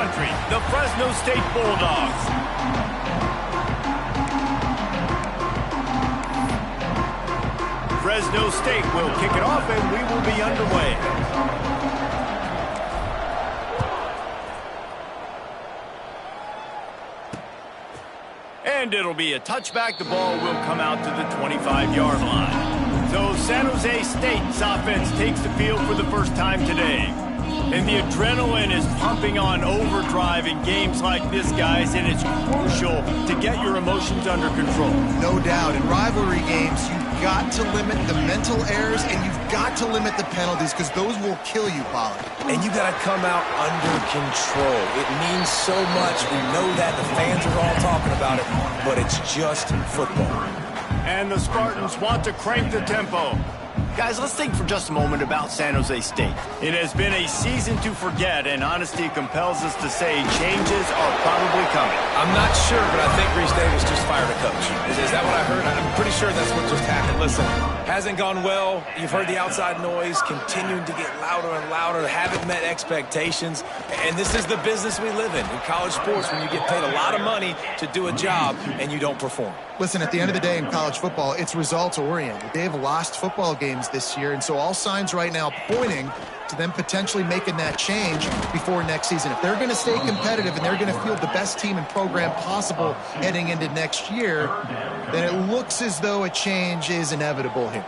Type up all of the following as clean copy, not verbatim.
country, the Fresno State Bulldogs. Fresno State will kick it off, and we will be underway. And it'll be a touchback. The ball will come out to the 25-yard line. So San Jose State's offense takes the field for the first time today. And the adrenaline is pumping on overdrive in games like this, guys, and it's crucial to get your emotions under control. No doubt. In rivalry games, you've got to limit the mental errors, and you've got to limit the penalties, because those will kill you, Pollard. And you got to come out under control. It means so much. We know that. The fans are all talking about it, but it's just football. And the Spartans want to crank the tempo. Guys, let's think for just a moment about San Jose State. It has been a season to forget, and honesty compels us to say changes are probably coming. I'm not sure, but I think Reese Davis just fired a coach. Is that what I heard? I'm pretty sure that's what just happened. Listen, hasn't gone well. You've heard the outside noise continuing to get louder and louder. Haven't met expectations. And this is the business we live in college sports, when you get paid a lot of money to do a job and you don't perform. Listen, at the end of the day in college football, it's results-oriented. They've lost football games this year, and so all signs right now pointing to them potentially making that change before next season. If they're going to stay competitive and they're going to field the best team and program possible heading into next year, then it looks as though a change is inevitable here.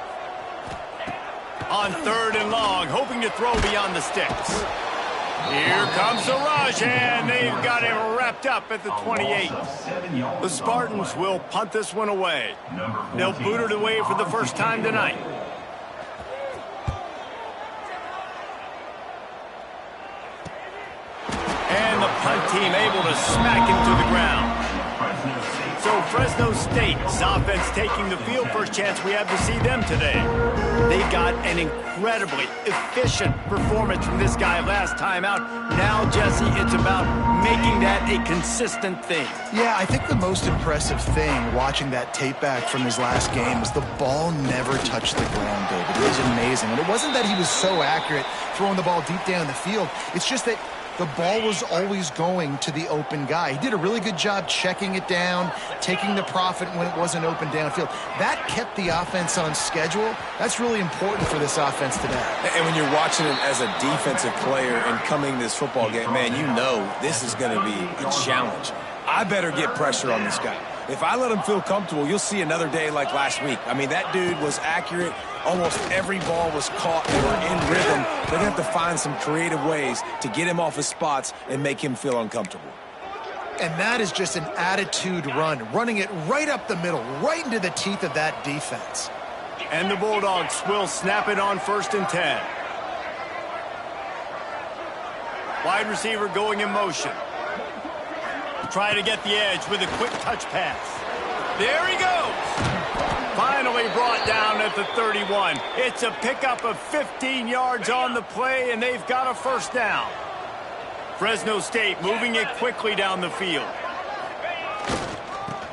On 3rd and long, hoping to throw beyond the sticks. Here comes the rush, and they've got him wrapped up at the 28. The Spartans will punt this one away. They'll boot it away for the first time tonight. And the punt team able to smack him to the ground. So Fresno State's offense taking the field. First chance we have to see them today. They got an incredibly efficient performance from this guy last time out. Now, Jesse, it's about making that a consistent thing. Yeah, I think the most impressive thing watching that tape back from his last game was the ball never touched the ground, David. It was amazing. And it wasn't that he was so accurate throwing the ball deep down the field. It's just that the ball was always going to the open guy. He did a really good job checking it down, taking the profit when it wasn't open downfield. That kept the offense on schedule. That's really important for this offense today. And when you're watching him as a defensive player and coming this football game, man, you know this is going to be a challenge. I better get pressure on this guy. If I let him feel comfortable, you'll see another day like last week. I mean, that dude was accurate. Almost every ball was caught. They were in rhythm. They're going to have to find some creative ways to get him off his spots and make him feel uncomfortable. And that is just an attitude run, running it right up the middle, right into the teeth of that defense. And the Bulldogs will snap it on 1st and 10. Wide receiver going in motion. Try to get the edge with a quick touch pass. There he goes. Finally brought down at the 31. It's a pickup of 15 yards on the play, and they've got a first down. Fresno State moving it quickly down the field.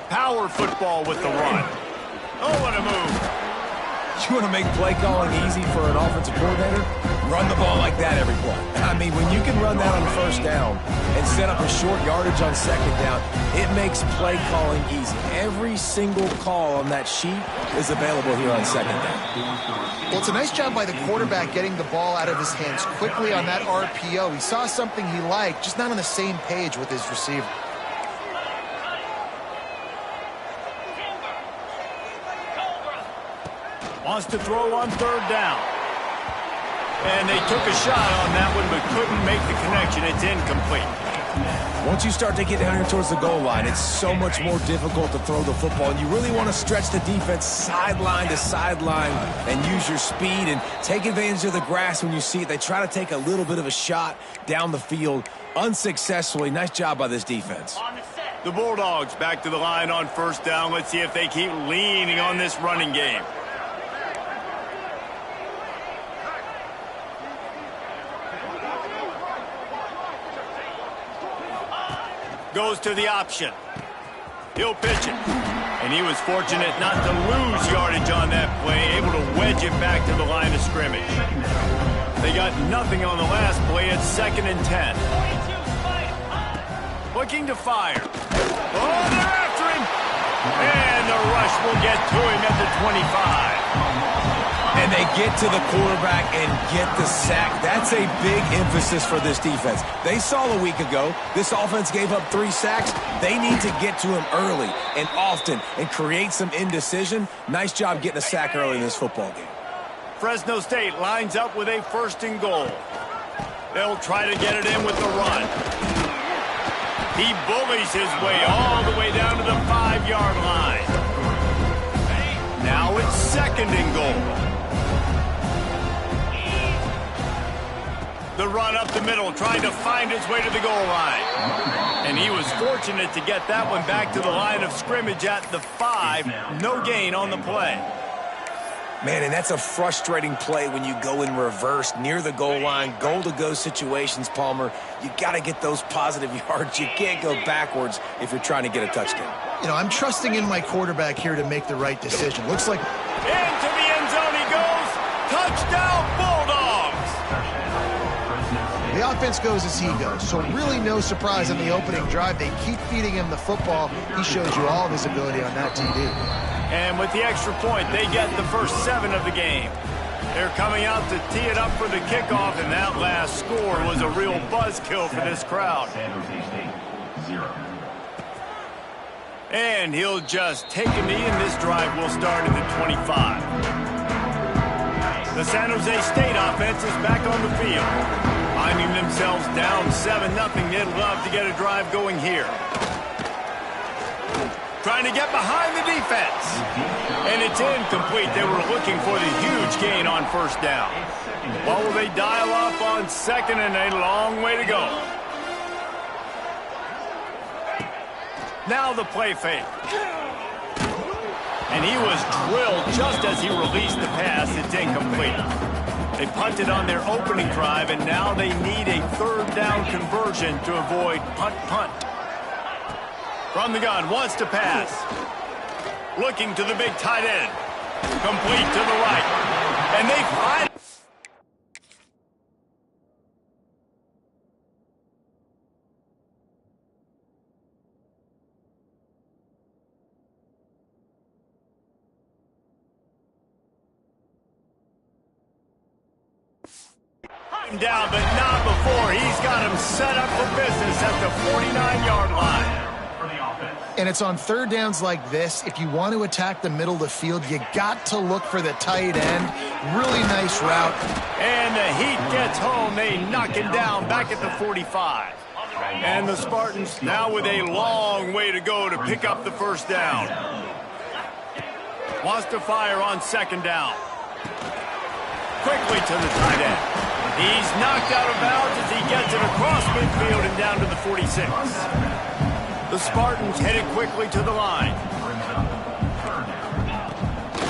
Power football with the run. Oh, what a move. You want to make play calling easy for an offensive coordinator? Run the ball like that every play. I mean, when you can run that on 1st down and set up a short yardage on 2nd down, it makes play calling easy. Every single call on that sheet is available here on 2nd down. Well, it's a nice job by the quarterback getting the ball out of his hands quickly on that RPO. He saw something he liked, just not on the same page with his receiver. Wants to throw on 3rd down. And they took a shot on that one, but couldn't make the connection. It's incomplete. Once you start to get down here towards the goal line, it's so much more difficult to throw the football. And you really want to stretch the defense sideline to sideline and use your speed and take advantage of the grass when you see it. They try to take a little bit of a shot down the field unsuccessfully. Nice job by this defense. The Bulldogs back to the line on 1st down. Let's see if they keep leaning on this running game. Goes to the option. He'll pitch it. And he was fortunate not to lose yardage on that play, able to wedge it back to the line of scrimmage. They got nothing on the last play. It's 2nd and 10. looking to fire. Oh, they're after him. And the rush will get to him at the 25. And they get to the quarterback and get the sack. That's a big emphasis for this defense. They saw a week ago, this offense gave up 3 sacks. They need to get to him early and often and create some indecision. Nice job getting a sack early in this football game. Fresno State lines up with a 1st and goal. They'll try to get it in with the run. He bullies his way all the way down to the 5-yard line. Now it's 2nd and goal. The run up the middle, trying to find his way to the goal line. And he was fortunate to get that one back to the line of scrimmage at the 5. No gain on the play. Man, and that's a frustrating play when you go in reverse near the goal line, goal-to-go situations, Palmer. You got to get those positive yards. You can't go backwards if you're trying to get a touchdown. You know, I'm trusting in my quarterback here to make the right decision. Looks like... Into the end zone he goes. Touchdown, Bulldogs. The offense goes as he goes, so really no surprise on the opening drive. They keep feeding him the football. He shows you all of his ability on that TD. And with the extra point, they get the first 7 of the game. They're coming out to tee it up for the kickoff, and that last score was a real buzzkill for this crowd. And he'll just take a knee, and this drive will start at the 25. The San Jose State offense is back on the field. Finding themselves down 7-0, they'd love to get a drive going here. Trying to get behind the defense. And it's incomplete. They were looking for the huge gain on 1st down. What will they dial up on 2nd and a long way to go? Now the play fake. And he was drilled just as he released the pass. It's incomplete. They punted on their opening drive, and now they need a 3rd down conversion to avoid punt. From the gun, wants to pass. Looking to the big tight end. Complete to the right. And they find... down, but not before. He's got him set up for business at the 49-yard line. And it's on 3rd downs like this. If you want to attack the middle of the field, you got to look for the tight end. Really nice route. And the heat gets home. They knock him down back at the 45. And the Spartans now with a long way to go to pick up the 1st down. Wants to fire on 2nd down. Quickly to the tight end. He's knocked out of bounds as he gets it across midfield and down to the 46. The Spartans headed quickly to the line.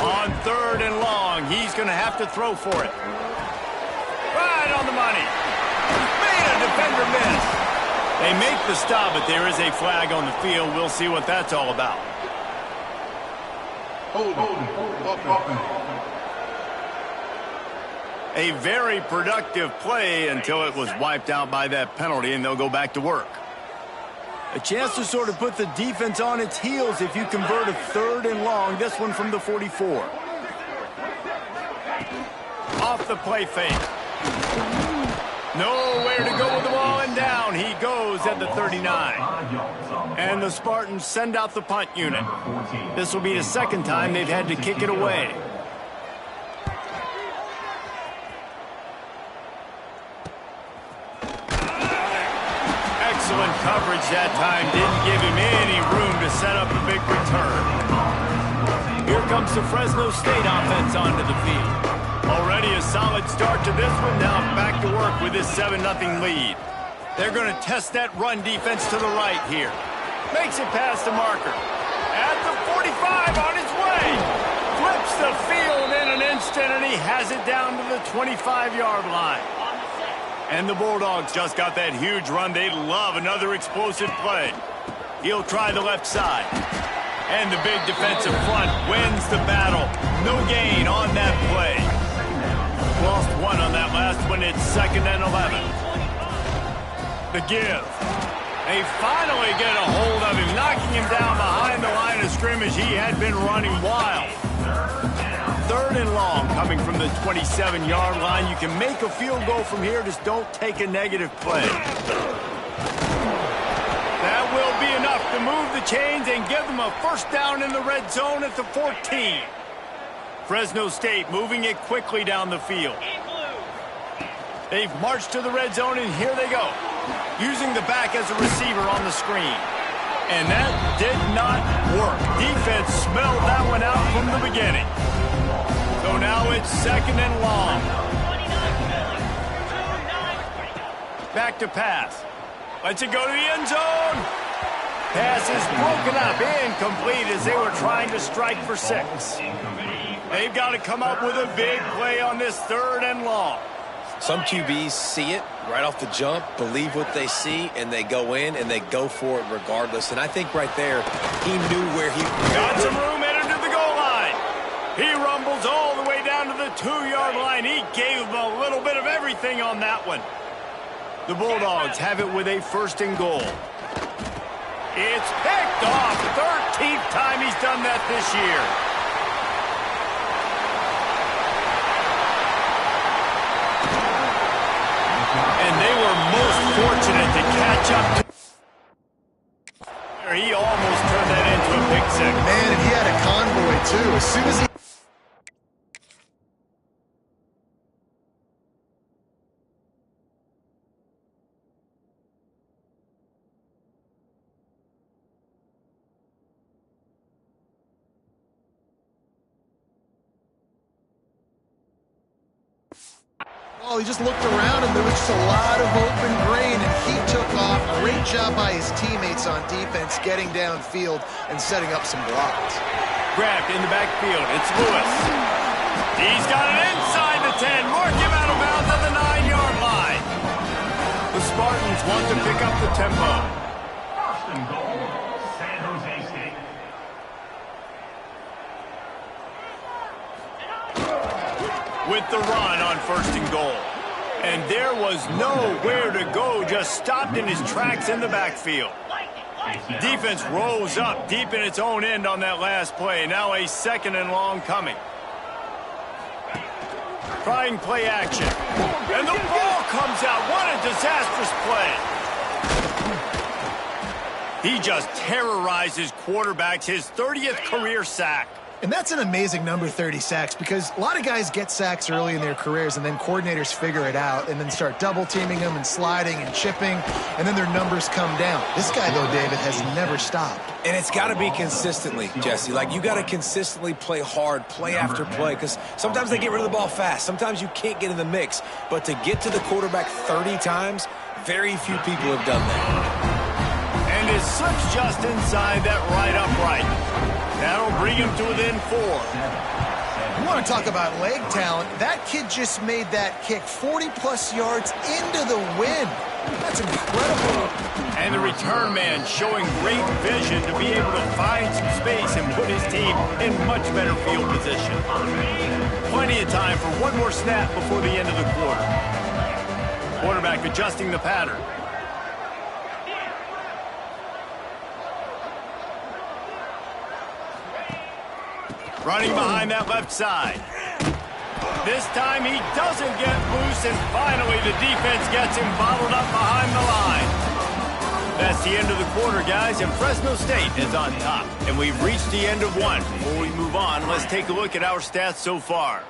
On 3rd and long, he's going to have to throw for it. Right on the money. Made a defender miss. They make the stop, but there is a flag on the field. We'll see what that's all about. A very productive play until it was wiped out by that penalty, and they'll go back to work. A chance to sort of put the defense on its heels if you convert a 3rd and long, this one from the 44. Off the play fake. Nowhere to go with the ball, and down he goes at the 39. And the Spartans send out the punt unit. This will be the 2nd time they've had to kick it away. Excellent coverage that time. Didn't give him any room to set up a big return. Here comes the Fresno State offense onto the field. Already a solid start to this one. Now back to work with this 7-0 lead. They're going to test that run defense to the right here. Makes it past the marker. At the 45 on his way. Flips the field in an instant, and he has it down to the 25-yard line. And the Bulldogs just got that huge run. They love another explosive play. He'll try the left side. And the big defensive front wins the battle. No gain on that play. Lost 1 on that last one. It's 2nd and 11. The give. They finally get a hold of him, knocking him down behind the line of scrimmage. He had been running wild. 3rd and long coming from the 27-yard line. You can make a field goal from here, just don't take a negative play. That will be enough to move the chains and give them a first down in the red zone at the 14. Fresno State moving it quickly down the field. They've marched to the red zone, and here they go. Using the back as a receiver on the screen. And that did not work. Defense smelled that one out from the beginning. So now it's 2nd and long. Back to pass. Lets it go to the end zone. Pass is broken up, incomplete as they were trying to strike for 6. They've got to come up with a big play on this 3rd and long. Some QBs see it right off the jump, believe what they see, and they go in and they go for it regardless. And I think right there, he knew where he got some room, headed to the goal line. He rumbles all the way down to the 2-yard line. He gave them a little bit of everything on that one. The Bulldogs have it with a 1st and goal. It's picked off. 13th time he's done that this year. And they were most fortunate to catch up to. He almost turned that into a pick six. Man, and he had a convoy, too. As soon as he... Oh, he just looked around and there was just a lot of open grain, and he took off. Great job by his teammates on defense, getting downfield and setting up some blocks. Grabbed in the backfield. It's Lewis. He's got it inside the 10. Mark him out of bounds at the 9-yard line. The Spartans want to pick up the tempo. First and goal, San Jose State. With the run on 1st and goal. And there was nowhere to go, just stopped in his tracks in the backfield. Defense rose up deep in its own end on that last play. Now a 2nd and long coming. Trying play action. And the ball comes out. What a disastrous play. He just terrorizes quarterbacks, his 30th career sack. And that's an amazing number, 30 sacks, because a lot of guys get sacks early in their careers and then coordinators figure it out and then start double-teaming them and sliding and chipping, and then their numbers come down. This guy, though, David, has never stopped. And it's got to be consistently, Jesse. Like, you got to consistently play hard, play after play, because sometimes they get rid of the ball fast. Sometimes you can't get in the mix. But to get to the quarterback 30 times, very few people have done that. And it slips just inside that right upright. That'll bring him to within 4. You want to talk about leg talent? That kid just made that kick 40-plus yards into the wind. That's incredible. And the return man showing great vision to be able to find some space and put his team in much better field position. Plenty of time for one more snap before the end of the quarter. Quarterback adjusting the pattern. Running behind that left side. This time he doesn't get loose, and finally the defense gets him bottled up behind the line. That's the end of the quarter, guys, and Fresno State is on top. And we've reached the end of one. Before we move on, let's take a look at our stats so far.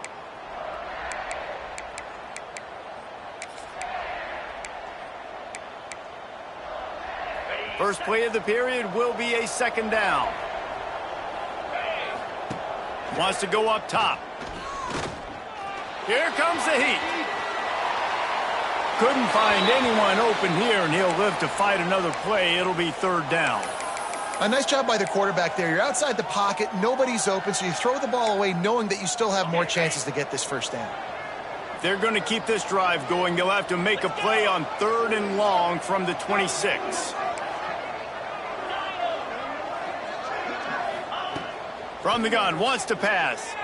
First play of the period will be a 2nd down. Wants to go up top. Here comes the heat. Couldn't find anyone open here, and he'll live to fight another play. It'll be 3rd down. A nice job by the quarterback there. You're outside the pocket, nobody's open, so you throw the ball away knowing that you still have more chances to get this 1st down. They're going to keep this drive going. They'll have to make a play on 3rd and long from the 26. From the gun, wants to pass.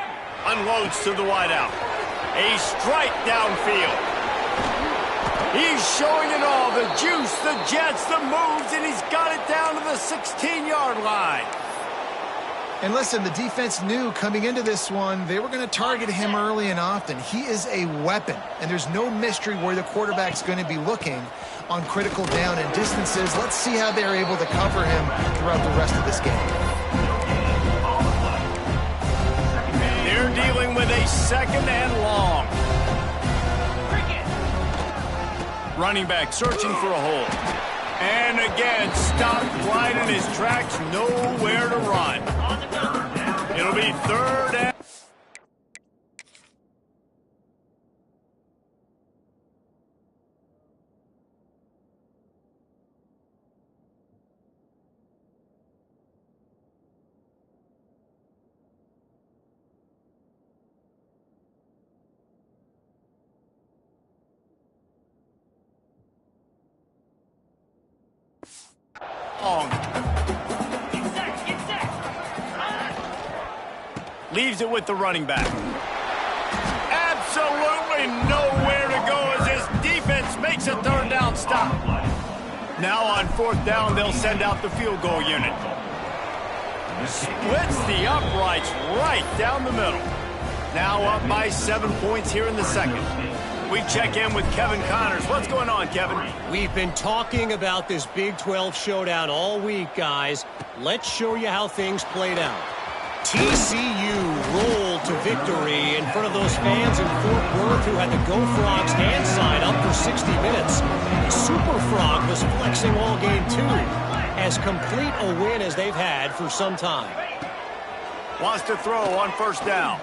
Unloads to the wideout. A strike downfield. He's showing it all, the juice, the jets, the moves, and he's got it down to the 16-yard line. And listen, the defense knew coming into this one, they were going to target him early and often. He is a weapon, and there's no mystery where the quarterback's going to be looking on critical down and distances. Let's see how they're able to cover him throughout the rest of this game. They're dealing with a second and long. Running back searching for a hole. And again, stopped right in his tracks, nowhere to run. It'll be third and... Leaves it with the running back. Absolutely nowhere to go as his defense makes a third down stop. Now on fourth down, they'll send out the field goal unit. Splits the uprights right down the middle. Now up by 7 points here in the second. We check in with Kevin Connors. What's going on, Kevin? We've been talking about this Big 12 showdown all week, guys. Let's show you how things played out. TCU rolled to victory in front of those fans in Fort Worth who had the Go Frogs hand sign up for 60 minutes. The Super Frog was flexing all game too. As complete a win as they've had for some time. Wants to throw on first down.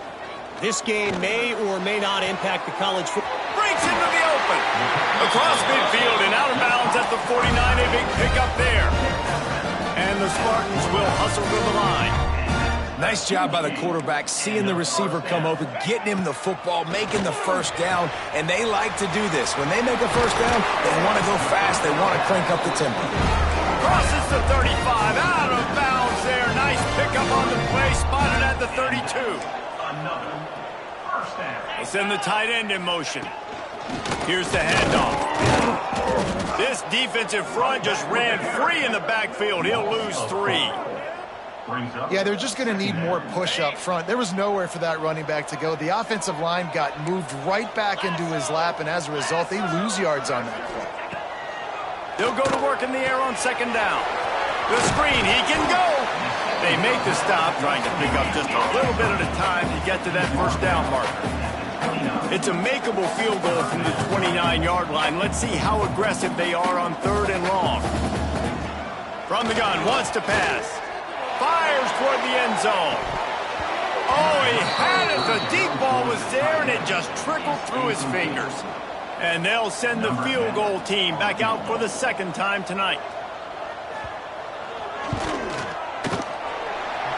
This game may or may not impact the college football. Breaks into the open. Across midfield and out of bounds at the 49. A big pickup there. And the Spartans will hustle to the line. Nice job by the quarterback, seeing the receiver come open, getting him the football, making the first down, and they like to do this. When they make a first down, they want to go fast. They want to crank up the tempo. Crosses the 35, out of bounds there. Nice pickup on the play, spotted at the 32. We'll send the tight end in motion. Here's the handoff. This defensive front just ran free in the backfield. He'll lose 3. Yeah, they're just going to need more push up front. There was nowhere for that running back to go. The offensive line got moved right back into his lap, and as a result, they lose yards on that play. They'll go to work in the air on second down. The screen, he can go. They make the stop, trying to pick up just a little bit at a time to get to that first down marker. It's a makeable field goal from the 29-yard line. Let's see how aggressive they are on third and long. From the gun, wants to pass. Fires toward the end zone. Oh, he had it. The deep ball was there, and it just trickled through his fingers. And they'll send the field goal team back out for the second time tonight.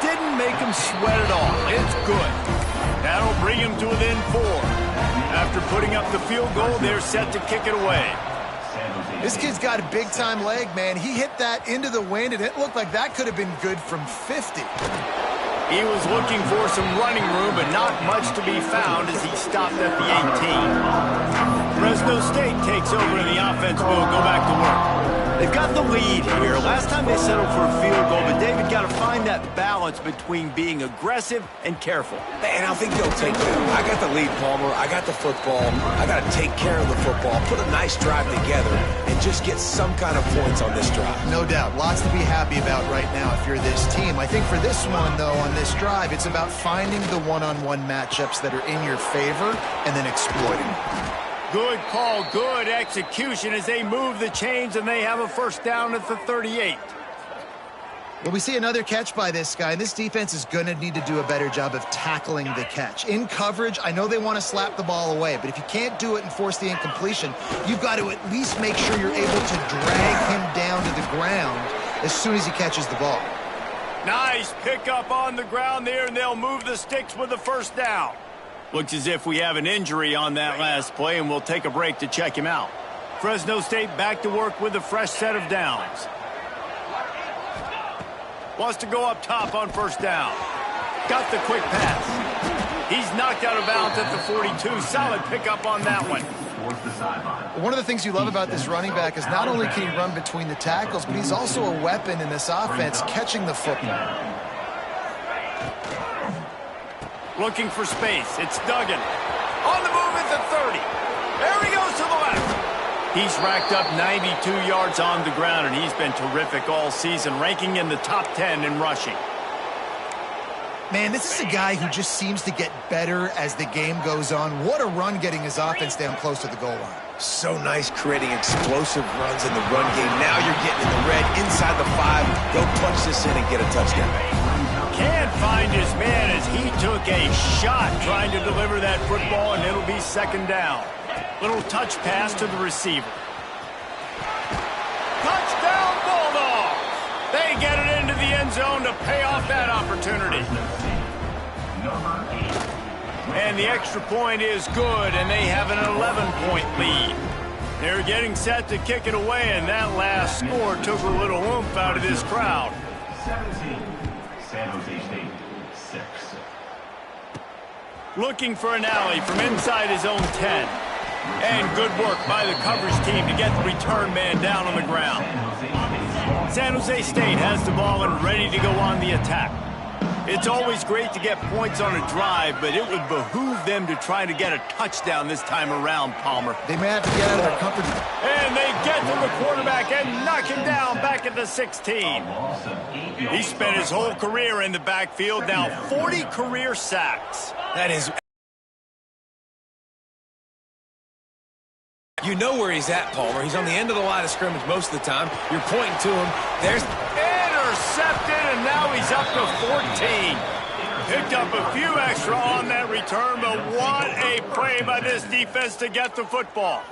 Didn't make him sweat at all. It's good. That'll bring him to within 4. After putting up the field goal, they're set to kick it away. This kid's got a big-time leg, man. He hit that into the wind, and it looked like that could have been good from 50. He was looking for some running room, but not much to be found as he stopped at the 18. Fresno State takes over, and the offense will go back to work. They've got the lead here. Last time they settled for a field goal, but David got to find that balance between being aggressive and careful. And I think they'll take that. I got the lead, Palmer. I got the football. I got to take care of the football, put a nice drive together, and just get some kind of points on this drive. No doubt. Lots to be happy about right now if you're this team. I think for this one, though, on this drive, it's about finding the one-on-one matchups that are in your favor and then exploiting them. Good call, good execution as they move the chains, and they have a first down at the 38. Well, we see another catch by this guy. This defense is going to need to do a better job of tackling the catch. In coverage, I know they want to slap the ball away, but if you can't do it and force the incompletion, you've got to at least make sure you're able to drag him down to the ground as soon as he catches the ball. Nice pickup on the ground there, and they'll move the sticks with the first down. Looks as if we have an injury on that last play, and we'll take a break to check him out. Fresno State back to work with a fresh set of downs. Wants to go up top on first down. Got the quick pass. He's knocked out of bounds at the 42. Solid pickup on that one. towards the sideline. One of the things you love about this running back is not only can he run between the tackles, but he's also a weapon in this offense catching the football. Looking for space. It's Duggan. On the move at the 30. There he goes to the left. He's racked up 92 yards on the ground, and he's been terrific all season, ranking in the top 10 in rushing. Man, this is a guy who just seems to get better as the game goes on. What a run getting his offense down close to the goal line. So nice creating explosive runs in the run game. Now you're getting in the red inside the 5. Go punch this in and get a touchdown. Can't find his man as he took a shot trying to deliver that football, and it'll be second down. Little touch pass to the receiver. Touchdown Bulldogs! They get it into the end zone to pay off that opportunity. And the extra point is good, and they have an 11-point lead. They're getting set to kick it away, and that last score took a little oomph out of this crowd. 17, San Jose State, 6. Looking for an alley from inside his own 10. And good work by the coverage team to get the return man down on the ground. San Jose State has the ball and ready to go on the attack. It's always great to get points on a drive, but it would behoove them to try to get a touchdown this time around, Palmer. They may have to get out of their comfort zone. And they get to the quarterback and knock him down back at the 16. He spent his whole career in the backfield, now 40 career sacks. That is... You know where he's at, Palmer. He's on the end of the line of scrimmage most of the time. You're pointing to him. There's... Intercepted, and now he's up to 14. Picked up a few extra on that return, but what a play by this defense to get the football.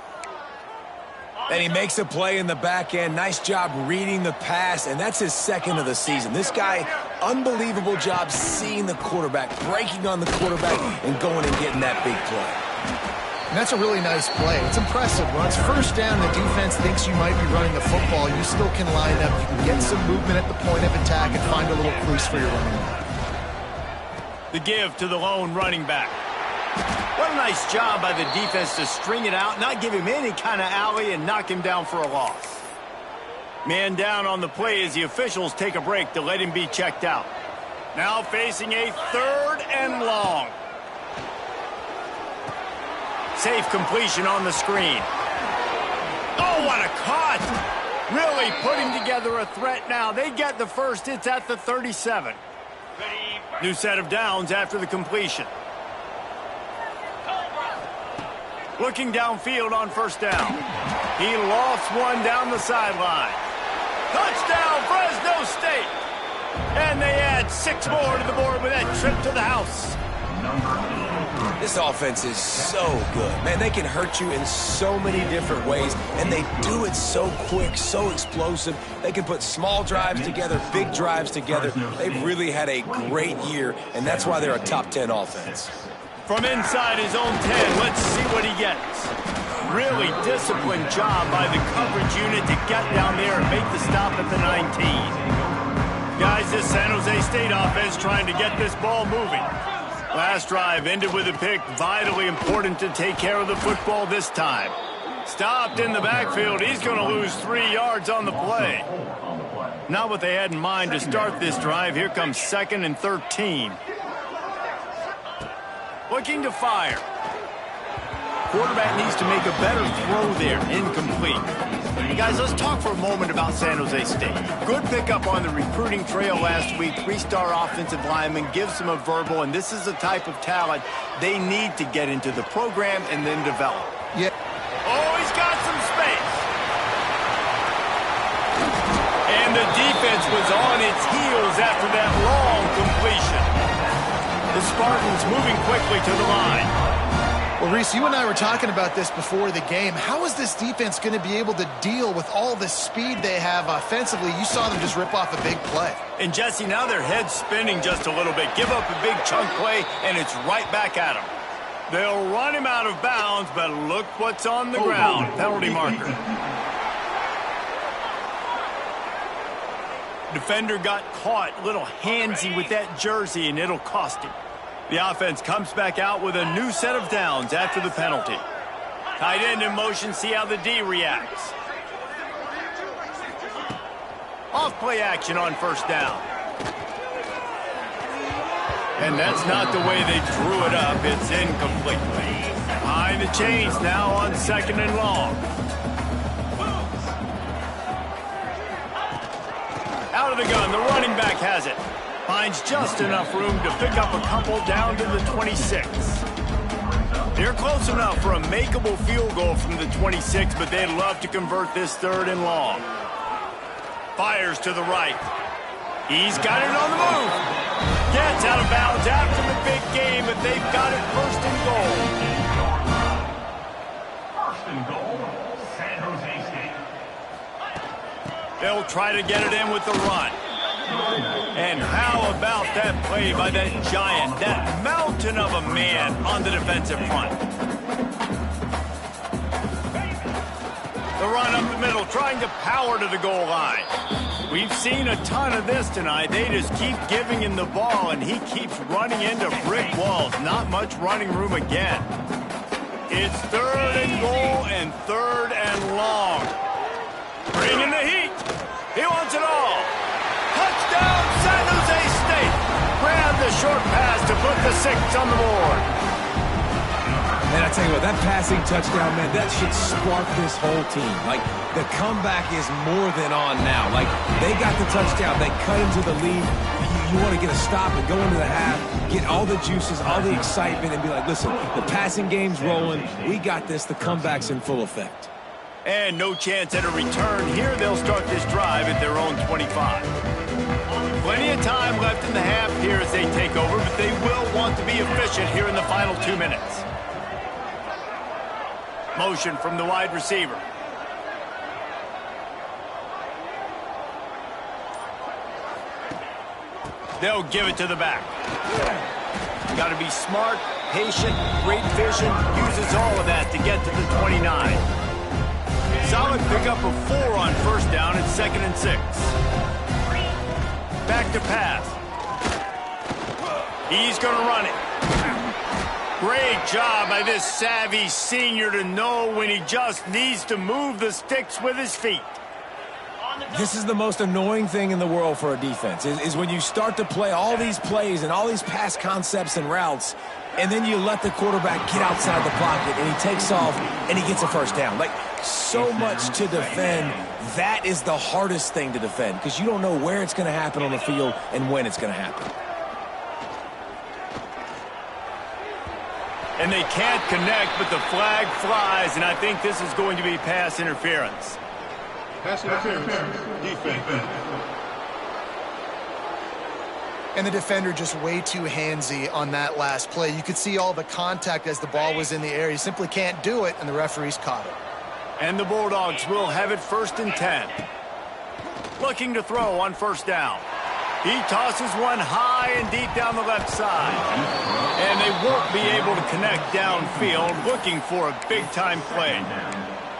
And he makes a play in the back end. Nice job reading the pass, and that's his second of the season. This guy, unbelievable job seeing the quarterback, breaking on the quarterback, and going and getting that big play. And that's a really nice play. It's impressive. When it's first down, the defense thinks you might be running the football. You still can line up. You can get some movement at the point of attack and find a little crease for your running back. The give to the lone running back. What a nice job by the defense to string it out, not give him any kind of alley, and knock him down for a loss. Man down on the play as the officials take a break to let him be checked out. Now facing a 3rd and long. Safe completion on the screen. Oh, what a cut! Really putting together a threat now. They get the first. It's at the 37. New set of downs after the completion. Looking downfield on first down. He lost one down the sideline. Touchdown, Fresno State! And they add 6 more to the board with that trip to the house. This offense is so good. Man, they can hurt you in so many different ways, and they do it so quick, so explosive. They can put small drives together, big drives together. They've really had a great year, and that's why they're a top 10 offense. From inside his own 10, let's see what he gets. Really disciplined job by the coverage unit to get down there and make the stop at the 19. Guys, this San Jose State offense trying to get this ball moving. Last drive ended with a pick. Vitally important to take care of the football this time. Stopped in the backfield. He's going to lose 3 yards on the play. Not what they had in mind to start this drive. Here comes 2nd and 13. Looking to fire. Quarterback needs to make a better throw there. Incomplete. Hey guys, let's talk for a moment about San Jose State. Good pickup on the recruiting trail last week. 3-star offensive lineman gives them a verbal, and this is the type of talent they need to get into the program and then develop. Yeah. Oh, he's got some space. And the defense was on its heels after that long completion. The Spartans moving quickly to the line. Well, Reese, you and I were talking about this before the game. How is this defense going to be able to deal with all the speed they have offensively? You saw them just rip off a big play. And, Jesse, now their head's spinning just a little bit. Give up a big chunk play, and it's right back at them. They'll run him out of bounds, but look what's on the ground. Penalty marker. Defender got caught, a little handsy with that jersey, and it'll cost him. The offense comes back out with a new set of downs after the penalty. Tight end in motion, see how the D reacts. Off play action on first down. And that's not the way they drew it up. It's incomplete. Behind the chains now on 2nd and long. Out of the gun, the running back has it. Finds just enough room to pick up a couple down to the 26. They're close enough for a makeable field goal from the 26, but they'd love to convert this 3rd and long. Fires to the right. He's got it on the move. Gets out of bounds after the big game, but they've got it 1st and goal. 1st and goal, San Jose State. They'll try to get it in with the run. And how about that play by that giant, that mountain of a man on the defensive front? The run up the middle, trying to power to the goal line. We've seen a ton of this tonight. They just keep giving him the ball, and he keeps running into brick walls. Not much running room again. It's 3rd and goal and 3rd and long. Bringing the heat. He wants it all. Touchdown, San Jose State. Grab the short pass to put the 6 on the board. Man, I tell you what, that passing touchdown, man, that should spark this whole team. Like, the comeback is more than on now. Like, they got the touchdown. They cut into the lead. You want to get a stop and go into the half, get all the juices, all the excitement, and be like, listen, the passing game's rolling. We got this. The comeback's in full effect. And no chance at a return here. They'll start this drive at their own 25. Plenty of time left in the half here as they take over, but they will want to be efficient here in the final 2 minutes. Motion from the wide receiver. They'll give it to the back. Got to be smart, patient, great vision. Uses all of that to get to the 29. Solid pickup of 4 on first down and 2nd and 6. Back to pass. He's going to run it. Great job by this savvy senior to know when he just needs to move the sticks with his feet. This is the most annoying thing in the world for a defense, is when you start to play all these plays and all these pass concepts and routes, and then you let the quarterback get outside the pocket, and he takes off, and he gets a first down. Like, so much to defend. That is the hardest thing to defend, because you don't know where it's going to happen on the field and when it's going to happen. And they can't connect, but the flag flies, and I think this is going to be pass interference. Pass interference. Defense. And the defender just way too handsy on that last play. You could see all the contact as the ball was in the air. You simply can't do it, and the referees caught it. And the Bulldogs will have it 1st and 10. Looking to throw on first down. He tosses one high and deep down the left side. And they won't be able to connect downfield, looking for a big-time play.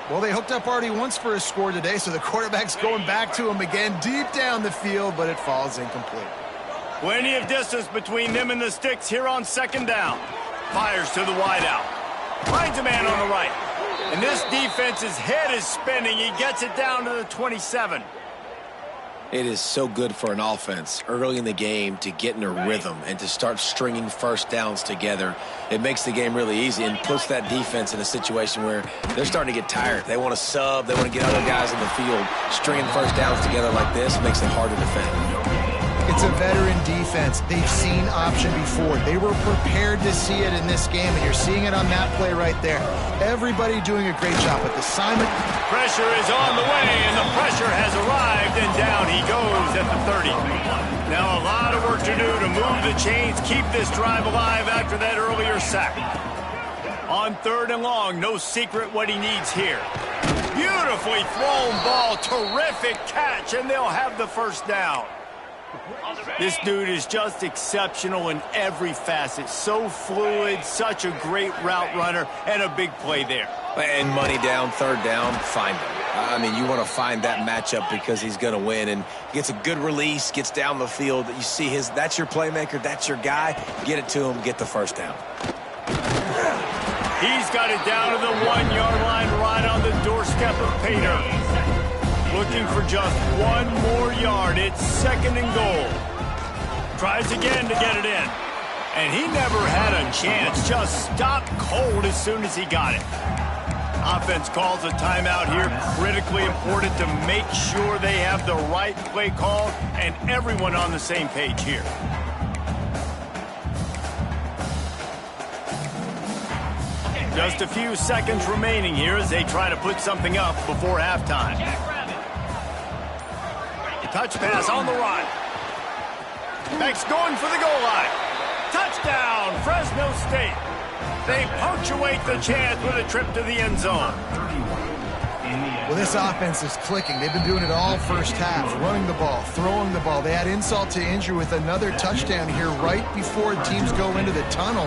Well, they hooked up already once for a score today, so the quarterback's going back to him again deep down the field, but it falls incomplete. Plenty of distance between them and the sticks here on 2nd down. Fires to the wideout. Finds a man on the right. And this defense's head is spinning. He gets it down to the 27. It is so good for an offense early in the game to get in a rhythm and to start stringing first downs together. It makes the game really easy and puts that defense in a situation where they're starting to get tired. They want to sub. They want to get other guys in the field. Stringing first downs together like this makes it hard to defend. It's a veteran defense. They've seen option before. They were prepared to see it in this game, and you're seeing it on that play right there. Everybody doing a great job with assignment. Pressure is on the way, and the pressure has arrived, and down he goes at the 30. Now a lot of work to do to move the chains, keep this drive alive after that earlier sack. On 3rd and long, no secret what he needs here. Beautifully thrown ball, terrific catch, and they'll have the first down. This dude is just exceptional in every facet. So fluid, such a great route runner, and a big play there. And money down, 3rd down, find him. I mean, you want to find that matchup because he's going to win. And gets a good release, gets down the field. You see that's your playmaker, that's your guy. Get it to him, get the first down. He's got it down to the 1-yard line right on the doorstep of pay dirt. Looking for just one more yard. It's 2nd and goal. Tries again to get it in. And he never had a chance. Just stopped cold as soon as he got it. Offense calls a timeout here. Critically important to make sure they have the right play call and everyone on the same page here. Just a few seconds remaining here as they try to put something up before halftime. Touch pass on the run. Beck's going for the goal line. Touchdown, Fresno State. They punctuate the chance with a trip to the end zone. Well, this offense is clicking. They've been doing it all first half, running the ball, throwing the ball. They had insult to injury with another touchdown here right before teams go into the tunnel.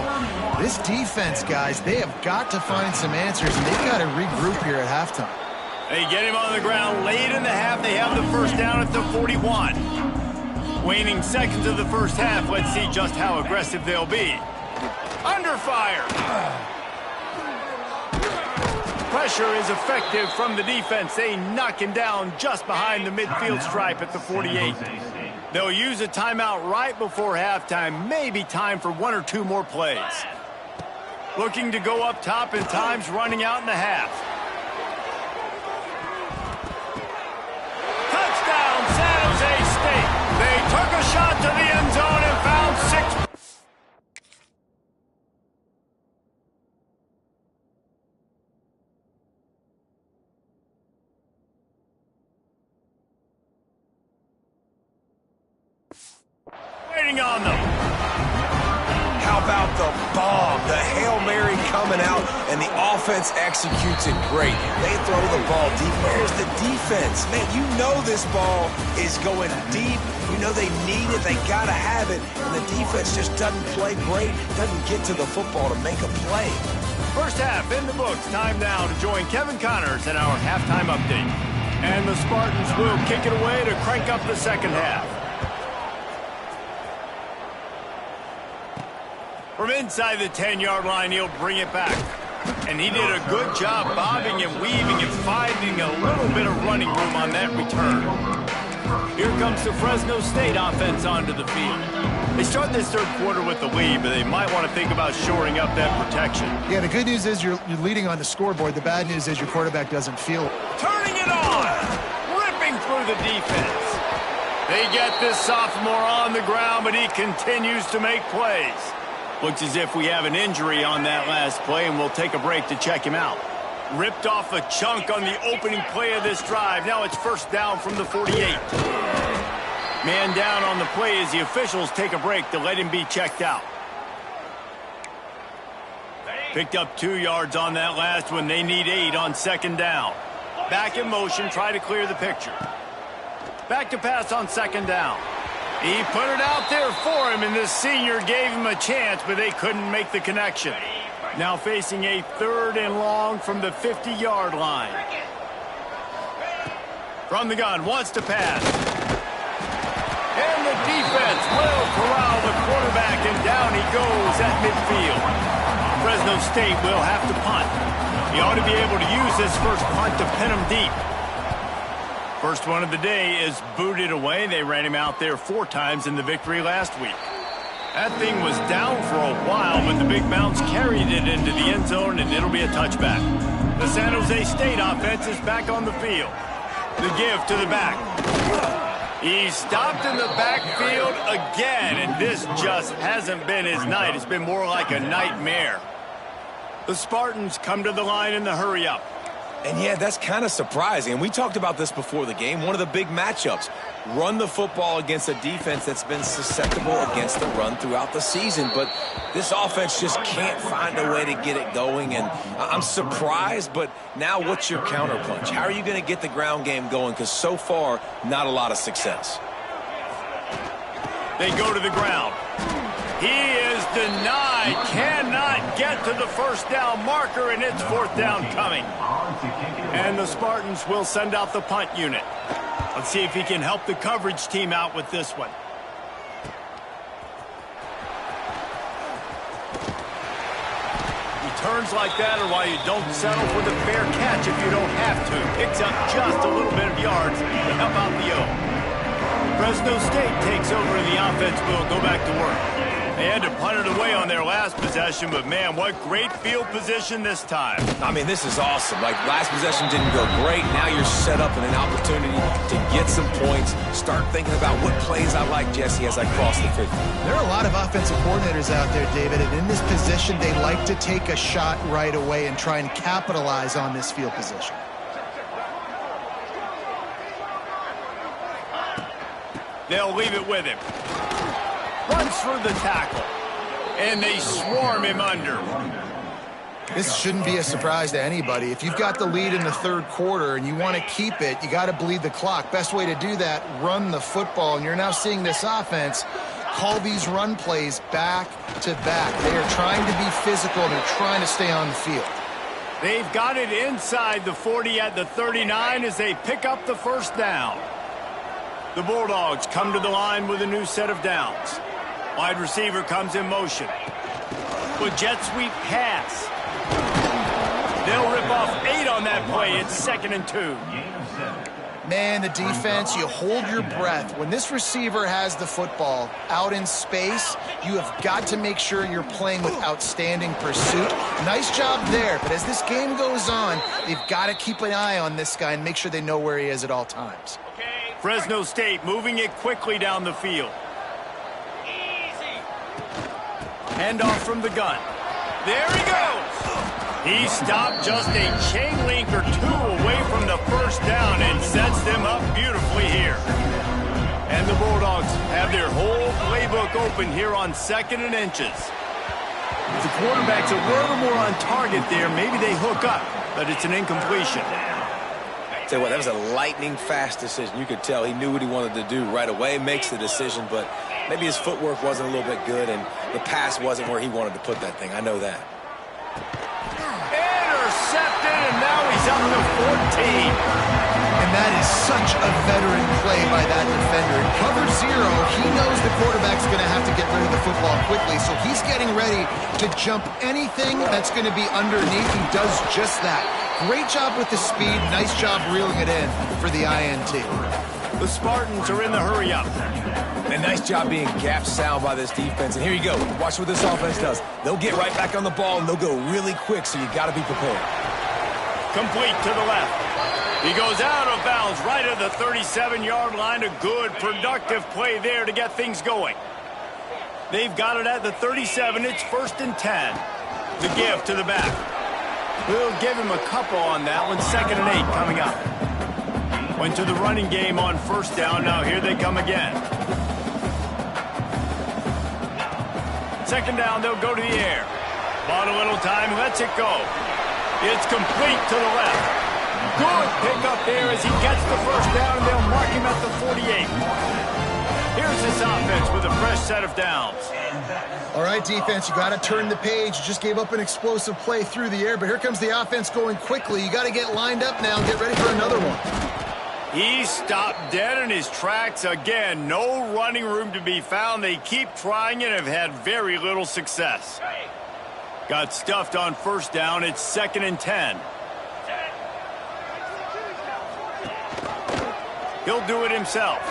This defense, guys, they have got to find some answers, and they've got to regroup here at halftime. They get him on the ground late in the half. They have the first down at the 41. Waning seconds of the first half. Let's see just how aggressive they'll be. Under fire. Pressure is effective from the defense. They knock him down just behind the midfield stripe at the 48. They'll use a timeout right before halftime. Maybe time for 1 or 2 more plays. Looking to go up top, and time's running out in the half. Touchdown, San Jose State. They took a shot to the end zone and found 6. Waiting on them. How about the bomb? The Hail Mary coming out, and the offense executes it great. They throw the ball deep. Where's the defense? Man, you know this ball is going deep. You know they need it. They got to have it. And the defense just doesn't play great, doesn't get to the football to make a play. First half in the books. Time now to join Kevin Connors in our halftime update. And the Spartans will kick it away to crank up the second half. From inside the 10-yard line, he'll bring it back. And he did a good job bobbing and weaving and finding a little bit of running room on that return. Here comes the Fresno State offense onto the field. They start this third quarter with the lead, but they might want to think about shoring up that protection. Yeah, the good news is you're leading on the scoreboard. The bad news is your quarterback doesn't feel it. Turning it on! Ripping through the defense. They get this sophomore on the ground, but he continues to make plays. Looks as if we have an injury on that last play, and we'll take a break to check him out. Ripped off a chunk on the opening play of this drive. Now it's first down from the 48. Man down on the play as the officials take a break to let him be checked out. Picked up 2 yards on that last one. They need 8 on second down. Back in motion, try to clear the picture. Back to pass on second down. He put it out there for him, and this senior gave him a chance, but they couldn't make the connection. Now facing a 3rd and long from the 50-yard line. From the gun, wants to pass. And the defense will corral the quarterback, and down he goes at midfield. Fresno State will have to punt. He ought to be able to use this first punt to pin him deep. First one of the day is booted away. They ran him out there 4 times in the victory last week. That thing was down for a while, but the big bounce carried it into the end zone, and it'll be a touchback. The San Jose State offense is back on the field. The give to the back. He stopped in the backfield again, and this just hasn't been his night. It's been more like a nightmare. The Spartans come to the line in the hurry-up. And yeah, that's kind of surprising. And we talked about this before the game. One of the big matchups. Run the football against a defense that's been susceptible against the run throughout the season. But this offense just can't find a way to get it going. And I'm surprised, but now what's your counterpunch? How are you going to get the ground game going? Because so far, not a lot of success. They go to the ground. He is denied. Cannot get to the first down marker, and it's 4th down coming. And the Spartans will send out the punt unit. Let's see if he can help the coverage team out with this one. He returns like that are why you don't settle for the fair catch if you don't have to. Picks up just a little bit of yards to help out the O. Fresno State takes over and the offense will go back to work. They had to punt it away on their last possession, but man, what great field position this time. I mean, this is awesome. Like, last possession didn't go great. Now you're set up in an opportunity to get some points. Start thinking about what plays I like, Jesse, as I cross the 50. There are a lot of offensive coordinators out there, David, and in this position, they like to take a shot right away and try and capitalize on this field position. They'll leave it with him. Runs through the tackle. And they swarm him under. This shouldn't be a surprise to anybody. If you've got the lead in the third quarter and you want to keep it, you got to bleed the clock. Best way to do that, run the football. And you're now seeing this offense call these run plays back to back. They are trying to be physical. They're trying to stay on the field. They've got it inside the 40 at the 39 as they pick up the first down. The Bulldogs come to the line with a new set of downs. Wide receiver comes in motion. With jet sweep pass. They'll rip off 8 on that play. It's 2nd and 2. Man, the defense, you hold your breath. When this receiver has the football out in space, you have got to make sure you're playing with outstanding pursuit. Nice job there, but as this game goes on, they've got to keep an eye on this guy and make sure they know where he is at all times. Fresno State moving it quickly down the field. Handoff from the gun. There he goes. He stopped just a chain link or 2 away from the first down and sets them up beautifully here. And the Bulldogs have their whole playbook open here on 2nd and inches. If the quarterback's a little more on target there, maybe they hook up, but it's an incompletion. Tell you what, that was a lightning-fast decision. You could tell he knew what he wanted to do right away, makes the decision, but maybe his footwork wasn't a little bit good, and the pass wasn't where he wanted to put that thing. I know that. Intercepted, and now he's up to 14. And that is such a veteran play by that defender. In cover 0, he knows the quarterback's going to have to get rid of the football quickly, so he's getting ready to jump anything that's going to be underneath. He does just that. Great job with the speed. Nice job reeling it in for the INT. The Spartans are in the hurry-up. And nice job being gap sound by this defense. And here you go. Watch what this offense does. They'll get right back on the ball, and they'll go really quick, so you got to be prepared. Complete to the left. He goes out of bounds right at the 37-yard line. A good, productive play there to get things going. They've got it at the 37. It's 1st and 10. The give to the back. We'll give him a couple on that one. 2nd and 8 coming up. Went to the running game on 1st down. Now here they come again. 2nd down, they'll go to the air. Bought a little time, lets it go. It's complete to the left. Good pickup there as he gets the first down, and they'll mark him at the 48. Here's this offense with a fresh set of downs. All right, defense, you got to turn the page. You just gave up an explosive play through the air, but here comes the offense going quickly. You got to get lined up now and get ready for another one. He stopped dead in his tracks again. No running room to be found. They keep trying and have had very little success. Got stuffed on 1st down. It's 2nd and 10. He'll do it himself.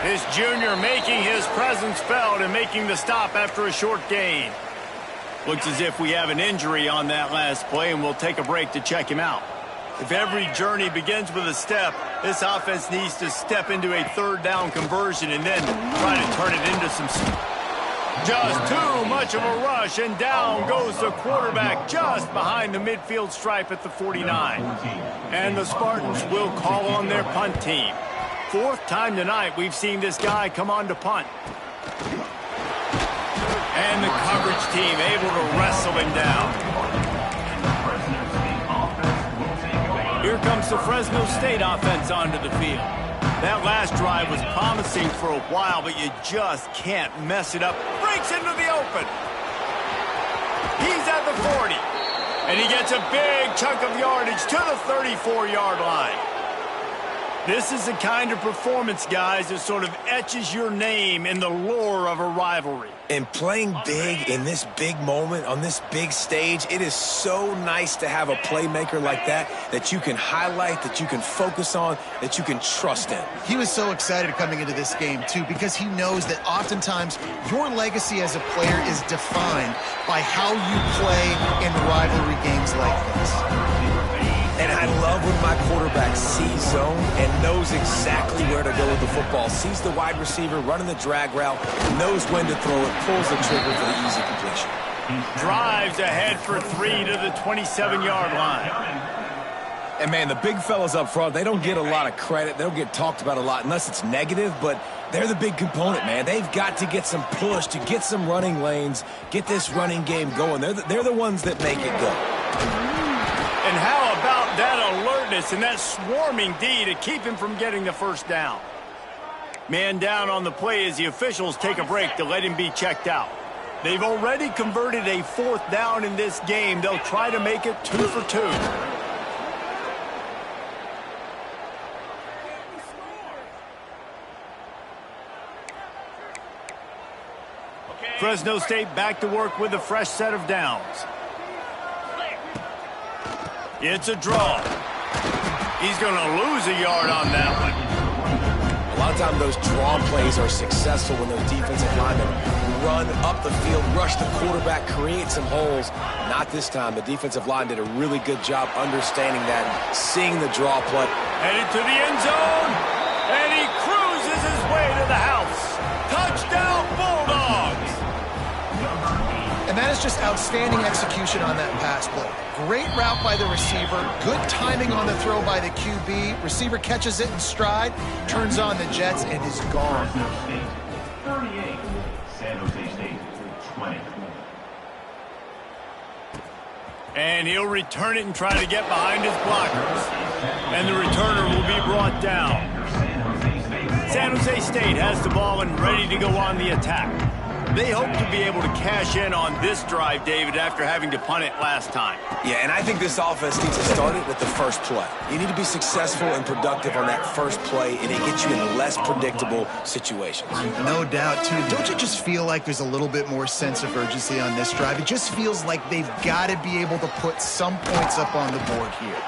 This junior making his presence felt and making the stop after a short gain. Looks as if we have an injury on that last play, and we'll take a break to check him out. If every journey begins with a step, this offense needs to step into a 3rd down conversion and then try to turn it into some... Just too much of a rush, and down goes the quarterback just behind the midfield stripe at the 49. And the Spartans will call on their punt team. 4th time tonight we've seen this guy come on to punt. And the coverage team able to wrestle him down. Here comes the Fresno State offense onto the field. That last drive was promising for a while, but you just can't mess it up. Breaks into the open. He's at the 40. And he gets a big chunk of yardage to the 34-yard line. This is the kind of performance, guys, that sort of etches your name in the lore of a rivalry. And playing big in this big moment, on this big stage, it is so nice to have a playmaker like that you can highlight, that you can focus on, that you can trust in. He was so excited coming into this game, too, because he knows that oftentimes your legacy as a player is defined by how you play in rivalry games like this. And I love when my quarterback sees zone and knows exactly where to go with the football. Sees the wide receiver running the drag route, knows when to throw it, pulls the trigger for the easy completion. Drives ahead for 3 to the 27-yard line. And, man, the big fellas up front, they don't get a lot of credit. They don't get talked about a lot unless it's negative, but they're the big component, man. They've got to get some push, to get some running lanes, get this running game going. They're the ones that make it go. And how about that alertness and that swarming D to keep him from getting the first down? Man down on the play as the officials take a break to let him be checked out. They've already converted a 4th down in this game. They'll try to make it 2 for 2. Fresno State back to work with a fresh set of downs. It's a draw. He's going to lose a yard on that one. A lot of times those draw plays are successful when those defensive linemen run up the field, rush the quarterback, create some holes. Not this time. The defensive line did a really good job understanding that, seeing the draw play. Headed to the end zone, and he cruises his way to the house. Touchdown, Bulldogs! And that is just outstanding execution on that pass play. Great route by the receiver, good timing on the throw by the QB. Receiver catches it in stride, turns on the jets, and is gone. Fresno State 38, San Jose State 20. And he'll return it and try to get behind his blockers. And the returner will be brought down. San Jose State has the ball and ready to go on the attack. They hope to be able to cash in on this drive, David, after having to punt it last time. Yeah, and I think this offense needs to start it with the first play. You need to be successful and productive on that first play, and it gets you in less predictable situations. No doubt, too. Don't you just feel like there's a little bit more sense of urgency on this drive? It just feels like they've got to be able to put some points up on the board here.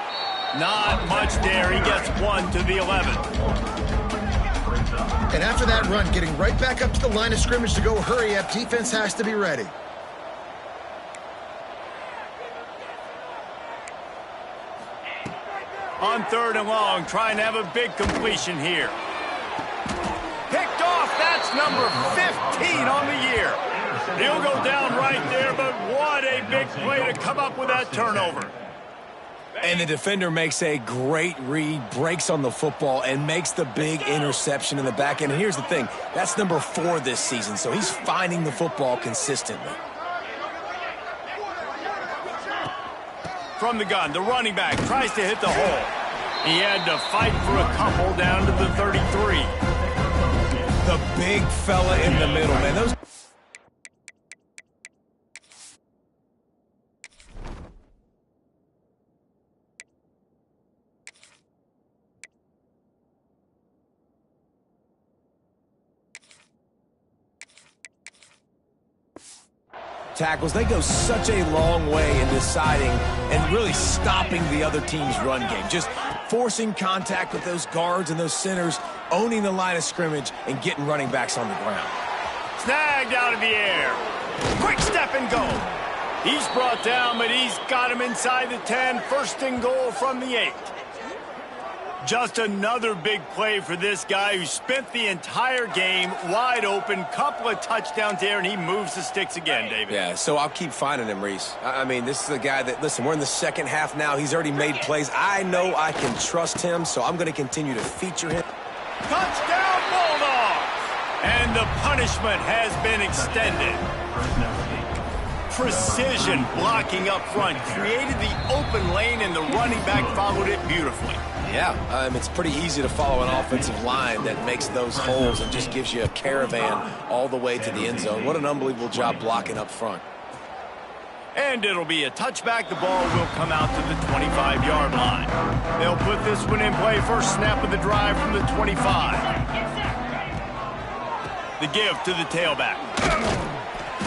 Not much there. He gets 1 to the 11. And after that run, getting right back up to the line of scrimmage to go hurry up, defense has to be ready. On 3rd and long, trying to have a big completion here. Picked off, that's number 15 on the year. He'll go down right there, but what a big play to come up with that turnover. And the defender makes a great read, breaks on the football, and makes the big interception in the back end. And here's the thing, that's number 4 this season, so he's finding the football consistently. From the gun, the running back tries to hit the hole. He had to fight for a couple down to the 33. The big fella in the middle, man. Those tackles, they go such a long way in deciding and really stopping the other team's run game. Just forcing contact with those guards and those centers, owning the line of scrimmage, and getting running backs on the ground. Snagged out of the air. Quick step and go. He's brought down, but he's got him inside the 10. 1st and goal from the 8. Just another big play for this guy who spent the entire game wide open. Couple of touchdowns there, and he moves the sticks again, David. Yeah, so I'll keep finding him, Reese. I mean, this is a guy that, listen, we're in the second half now. He's already made plays. I know I can trust him, so I'm going to continue to feature him. Touchdown, Bulldogs! And the punishment has been extended. Precision blocking up front created the open lane, and the running back followed it beautifully. Yeah, it's pretty easy to follow an offensive line that makes those holes and just gives you a caravan all the way to the end zone. What an unbelievable job blocking up front. And it'll be a touchback. The ball will come out to the 25-yard line. They'll put this one in play. First snap of the drive from the 25. The give to the tailback.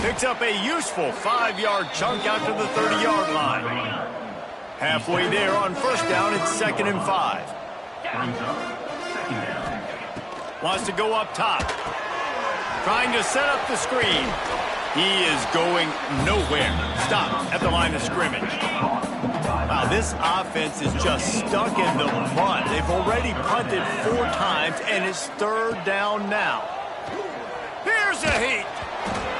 Picks up a useful 5-yard chunk out to the 30-yard line. Halfway there on first down, it's 2nd and 5. Wants to go up top. Trying to set up the screen. He is going nowhere. Stopped at the line of scrimmage. Wow, this offense is just stuck in the mud. They've already punted 4 times, and it's 3rd down now. Here's a heat.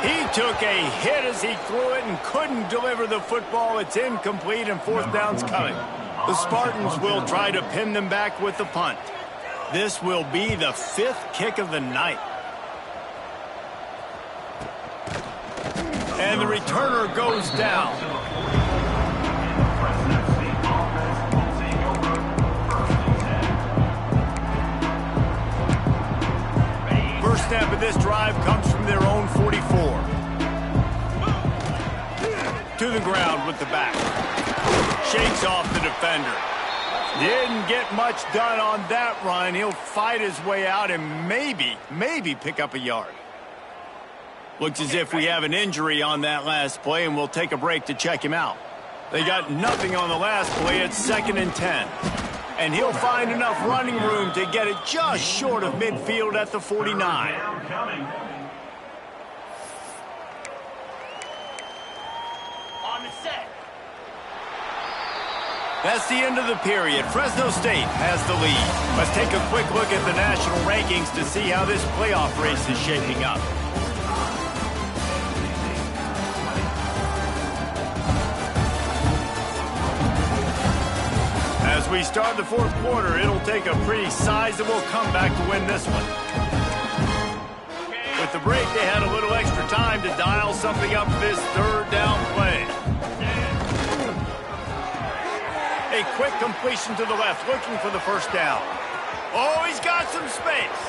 He took a hit as he threw it and couldn't deliver the football. It's incomplete, and 4th down's coming. The Spartans will try to pin them back with the punt. This will be the 5th kick of the night. And the returner goes down. First snap of this drive comes from their own 44. To the ground with the back. Shakes off the defender. Didn't get much done on that run. He'll fight his way out and maybe pick up a yard. Looks as if we have an injury on that last play, and we'll take a break to check him out. They got nothing on the last play. It's 2nd and 10. And he'll find enough running room to get it just short of midfield at the 49. On the set. That's the end of the period. Fresno State has the lead. Let's take a quick look at the national rankings to see how this playoff race is shaping up. As we start the 4th quarter, it'll take a pretty sizable comeback to win this one. With the break, they had a little extra time to dial something up for this 3rd down play. A quick completion to the left, looking for the first down. Oh, he's got some space.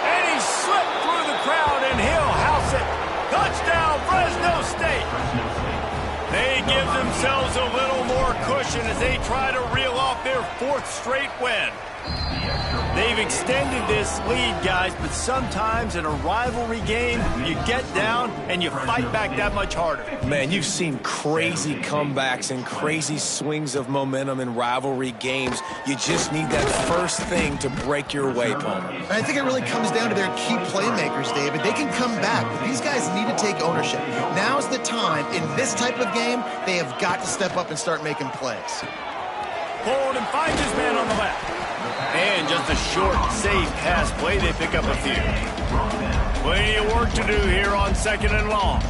And he slipped through the crowd, and he'll house it. Touchdown, Fresno State. They give themselves a little more cushion as they try to reel off their 4th straight win. They've extended this lead, guys, but sometimes in a rivalry game, you get down and you fight back that much harder. Man, you've seen crazy comebacks and crazy swings of momentum in rivalry games. You just need that first thing to break your way, Palmer. I think it really comes down to their key playmakers, David. They can come back, but these guys need to take ownership. Now's the time. In this type of game, they have got to step up and start making plays. Hold and finds his man on the left. And just a short, safe pass play. They pick up a few. Plenty of work to do here on 2nd and long.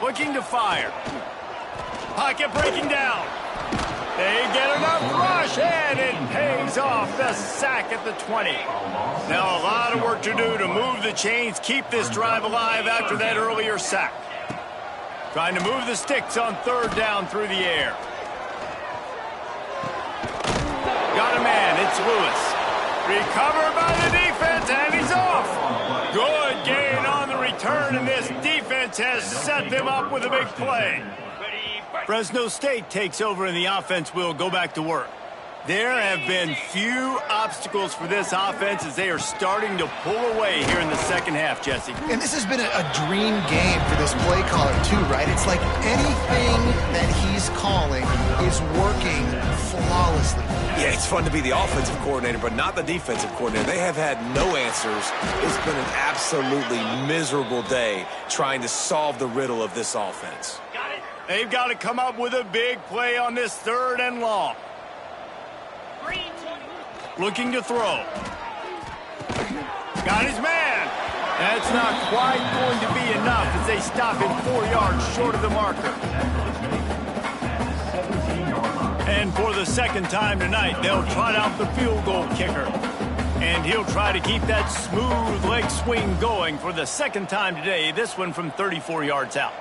Looking to fire. Pocket breaking down. They get enough rush, and it pays off. The sack at the 20. Now a lot of work to do to move the chains, keep this drive alive after that earlier sack. Trying to move the sticks on 3rd down through the air. Got a man, it's Lewis. Recovered by the defense, and he's off. Good gain on the return, and this defense has set them up with a big play. Fresno State takes over, and the offense will go back to work. There have been few obstacles for this offense as they are starting to pull away here in the 2nd half, Jesse. And this has been a dream game for this play caller, too, right? It's like anything that he's calling is working flawlessly. Yeah, it's fun to be the offensive coordinator, but not the defensive coordinator. They have had no answers. It's been an absolutely miserable day trying to solve the riddle of this offense. They've got to come up with a big play on this 3rd and long. Looking to throw. Got his man. That's not quite going to be enough as they stop him 4 yards short of the marker. And for the 2nd time tonight, they'll trot out the field goal kicker. And he'll try to keep that smooth leg swing going for the 2nd time today, this one from 34 yards out.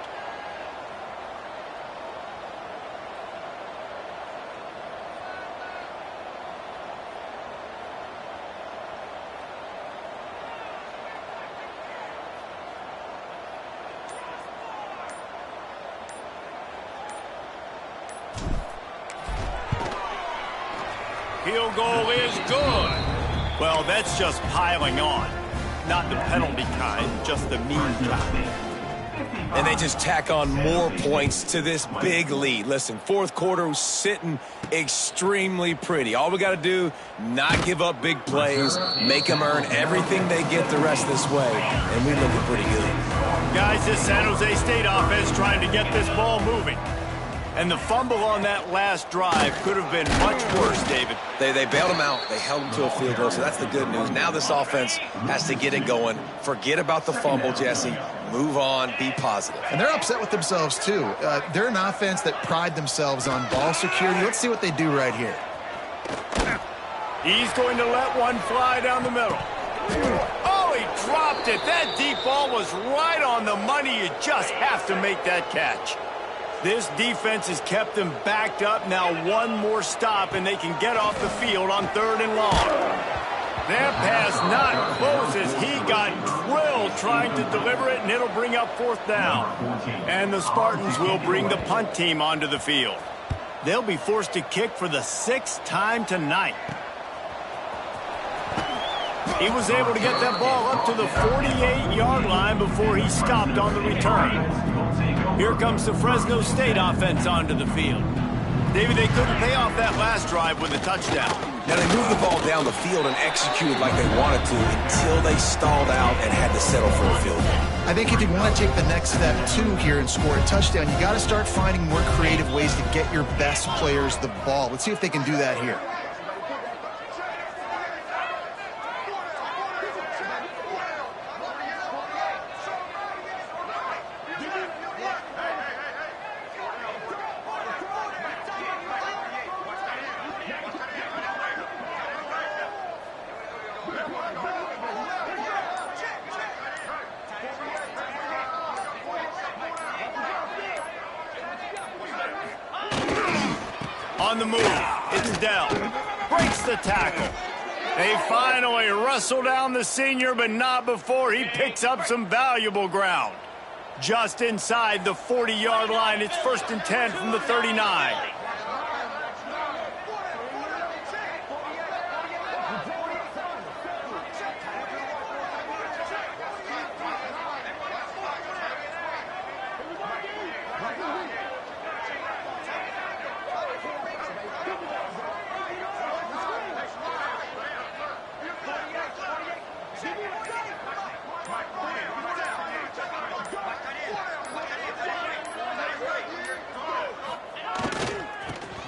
field goal is good. Well, that's just piling on. Not the penalty kind, just the mean kind. And they just tack on more points to this big lead. Listen, fourth quarter was sitting extremely pretty. All we got to do, not give up big plays, make them earn everything they get the rest of this way, and we looking pretty good. Guys, this San Jose State offense trying to get this ball moving. And the fumble on that last drive could have been much worse, David. They bailed him out. They held him to a field goal, so that's the good news. Now this offense has to get it going. Forget about the fumble, Jesse. Move on. Be positive. And they're upset with themselves, too. They're an offense that pride themselves on ball security. Let's see what they do right here. He's going to let one fly down the middle. Oh, he dropped it. That deep ball was right on the money. You just have to make that catch. This defense has kept them backed up. Now one more stop, and they can get off the field on 3rd and long. That pass not close as he got drilled trying to deliver it, and it'll bring up 4th down. And the Spartans will bring the punt team onto the field. They'll be forced to kick for the 6th time tonight. He was able to get that ball up to the 48-yard line before he stopped on the return. Here comes the Fresno State offense onto the field. David, they couldn't pay off that last drive with a touchdown. Now they moved the ball down the field and executed like they wanted to until they stalled out and had to settle for a field goal. I think if you want to take the next step, too, here and score a touchdown, you got to start finding more creative ways to get your best players the ball. Let's see if they can do that here. On the move, it's Dell. Breaks the tackle. They finally wrestle down the senior, but not before he picks up some valuable ground. Just inside the 40-yard line, it's 1st and 10 from the 39.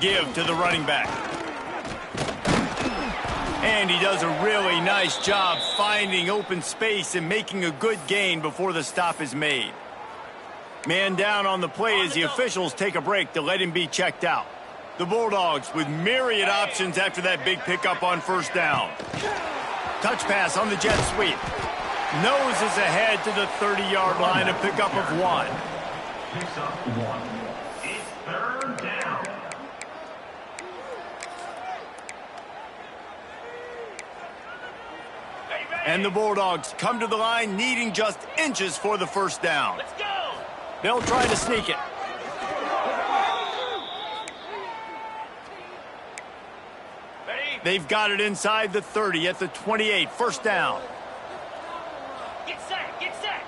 Give to the running back. And he does a really nice job finding open space and making a good gain before the stop is made. Man down on the play as the officials take a break to let him be checked out. The Bulldogs with myriad options after that big pickup on 1st down. Touch pass on the jet sweep. Noses ahead to the 30-yard line, a pickup of 1. Picks up 1. It's 3rd down. And the Bulldogs come to the line needing just inches for the 1st down. Let's go. They'll try to sneak it. Ready? They've got it inside the 30 at the 28. 1st down. Get set. Get set.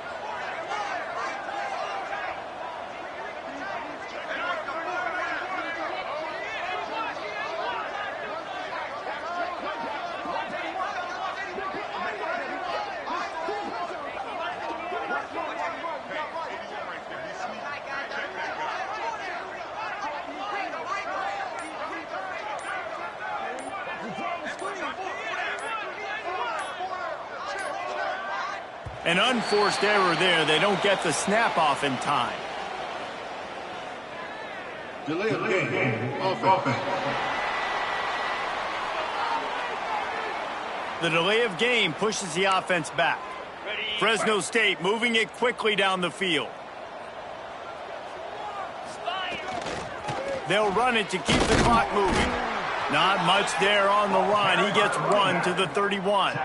An unforced error there. They don't get the snap off in time. Delay of game. Offense. The delay of game pushes the offense back. Fresno State moving it quickly down the field. They'll run it to keep the clock moving. Not much there on the run. He gets 1 to the 31.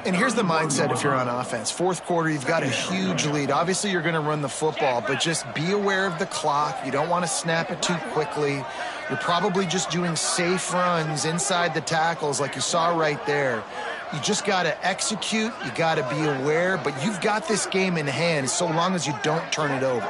And here's the mindset if you're on offense. 4th quarter, you've got a huge lead. Obviously, you're going to run the football, but just be aware of the clock. You don't want to snap it too quickly. You're probably just doing safe runs inside the tackles like you saw right there. You just got to execute. You got to be aware, but you've got this game in hand so long as you don't turn it over.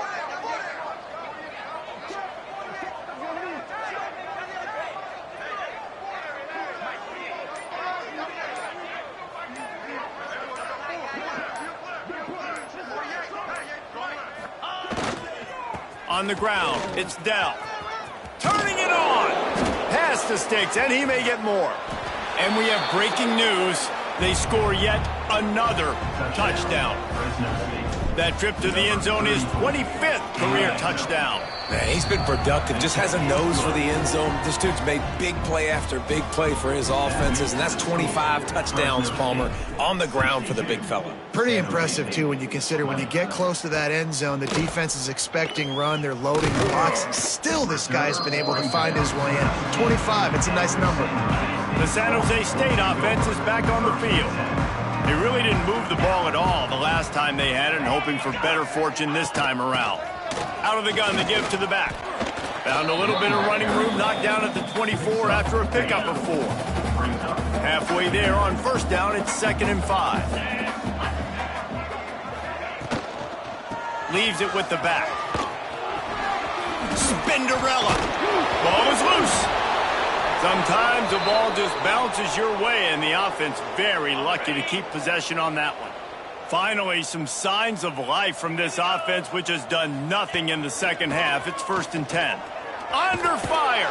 On the ground, it's Dell. Turning it on. Past the sticks, and he may get more. And we have breaking news. They score yet another touchdown. That trip to the end zone is 25th career touchdown. Man, he's been productive. Just has a nose for the end zone. This dude's made big play after big play for his offenses, and that's 25 touchdowns, Palmer, on the ground for the big fella. Pretty impressive, too, when you consider when you get close to that end zone, the defense is expecting run, they're loading the box, and still this guy's been able to find his way in. 25, it's a nice number. The San Jose State offense is back on the field. They really didn't move the ball at all the last time they had it, and hoping for better fortune this time around. Out of the gun, they give to the back. Found a little bit of running room, knocked down at the 24 after a pickup of 4. Halfway there on first down, it's 2nd and 5. Leaves it with the back. Spinderella. Ball is loose. Sometimes the ball just bounces your way, and the offense very lucky to keep possession on that one. Finally, some signs of life from this offense, which has done nothing in the second half. It's 1st and 10. Under fire.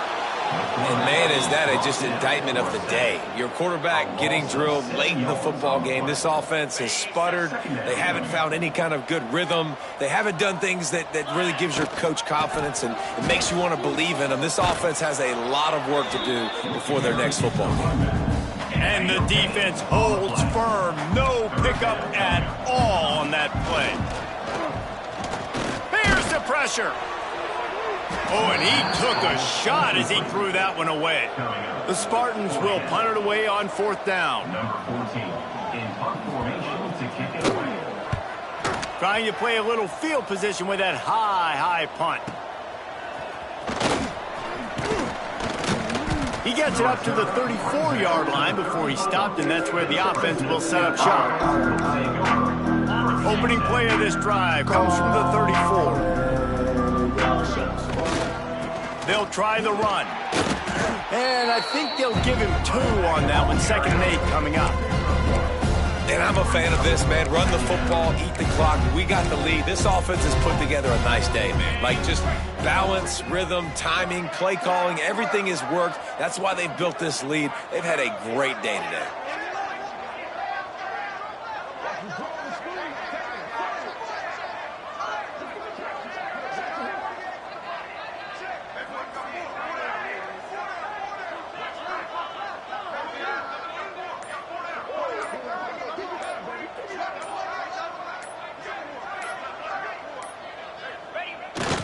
And, man, is that just indictment of the day. Your quarterback getting drilled late in the football game. This offense has sputtered. They haven't found any kind of good rhythm. They haven't done things that really gives your coach confidence and it makes you want to believe in them. This offense has a lot of work to do before their next football game. And the defense holds firm. No pickup at all on that play. Here's the pressure. Oh, and he took a shot as he threw that one away. The Spartans will punt it away on 4th down. Number 14 in punt formation to kick it away. Trying to play a little field position with that high punt. He gets it up to the 34-yard line before he stopped, and that's where the offense will set up shop. Opening play of this drive comes from the 34. They'll try the run. And I think they'll give him 2 on that one. 2nd and 8 coming up. And I'm a fan of this, man. Run the football, eat the clock. We got the lead. This offense has put together a nice day, man. Like just balance, rhythm, timing, play calling, everything has worked. That's why they've built this lead. They've had a great day today.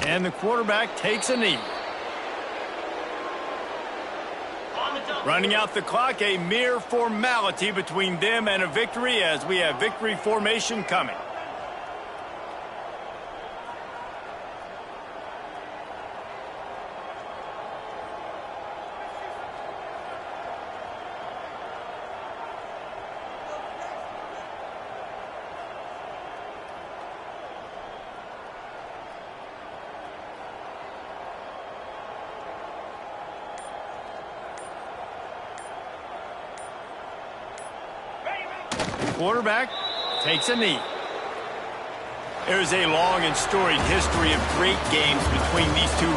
And the quarterback takes a knee. Running out the clock, a mere formality between them and a victory as we have victory formation coming. Quarterback takes a knee. There's a long and storied history of great games between these two